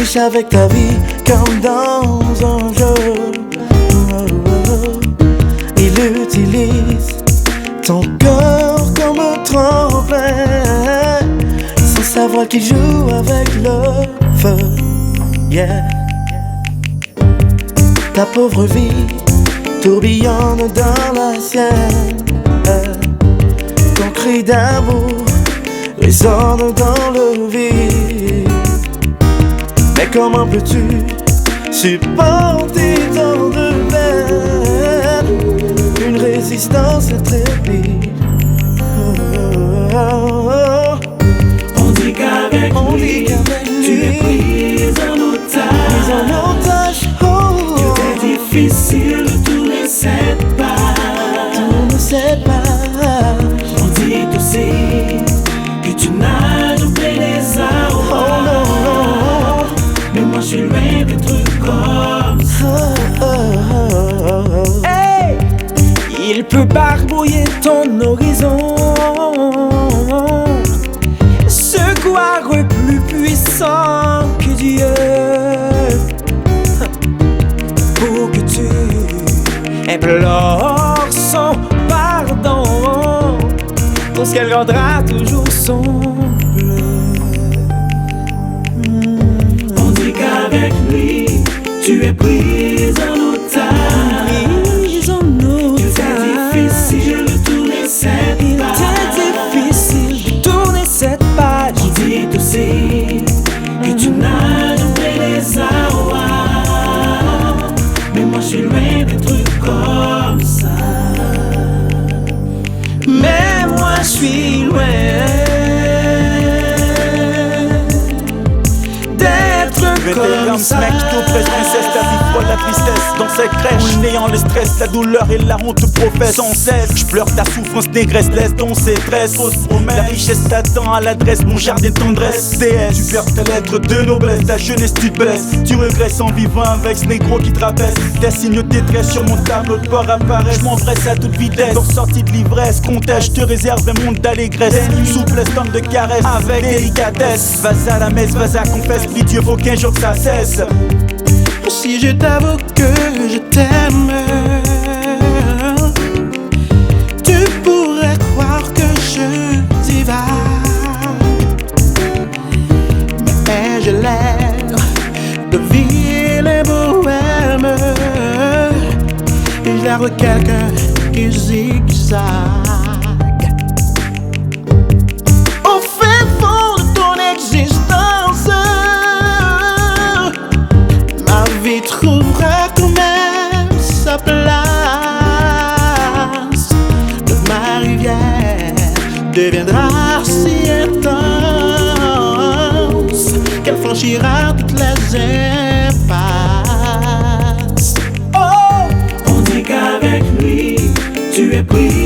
triche avec ta vie comme dans un jeu. Il utilise ton corps comme un tremplin, sans savoir qu'il joue avec le feu. Yeah. Ta pauvre vie tourbillonne dans la sienne. Ton cri d'amour résonne dans le vide. Mais comment peux-tu supporter tant de peine, une résistance intrépide? On dit qu'avec lui, tu es prise en otage. Que c'est difficile de tourner cette page. On dit aussi que tu nages au plein des arouages. Mais moi je suis loin d'être comme ça. Hey! Il peut barbouiller ton horizon, secouer plus puissant que Dieu, pour que tu implores son pardon, pour ce qu'elle rendra toujours son bleu. On dit qu'avec lui, tu es prise en otage. Difficile de tourner cette page. On dit aussi que tu nages au plein des arouages. Mais moi je suis loin d'être comme ça. Mais moi je suis loin d'être comme ça. Mec, je t'oppresse, princesse, la vie froide, la tristesse dans cette crèche, néant le stress, la douleur et la honte professe sans cesse. Je pleure ta souffrance, négresse, laisse ton sétresse. La richesse t'attend à l'adresse, mon jardin de tendresse. DS, tu perds ta lettre de noblesse, ta jeunesse tu te blesses. Tu regresses en vivant avec ce négro qui te rabaisse. Des signes de détresse sur mon tableau de bord apparaissent. Je m'embrasse à toute vitesse, pour sortie de l'ivresse. Comptage, je te réserve un monde d'allégresse. Souplesse, tente de caresse, avec délicatesse. Vas à la messe, vas à confesse, prie Dieu, faut qu'un jour ça cesse. Si je t'avoue que je t'aime, tu pourrais croire que je divague, mais j'ai l'air de vilain bohème, et j'ai l'air de quelqu'un qui zigzague. Au fin fond de ton existence, ma vie trouvera quand même sa place. Ma rivière deviendra si intense qu'elle franchira toutes les impasses. On dit qu'avec lui, tu es pris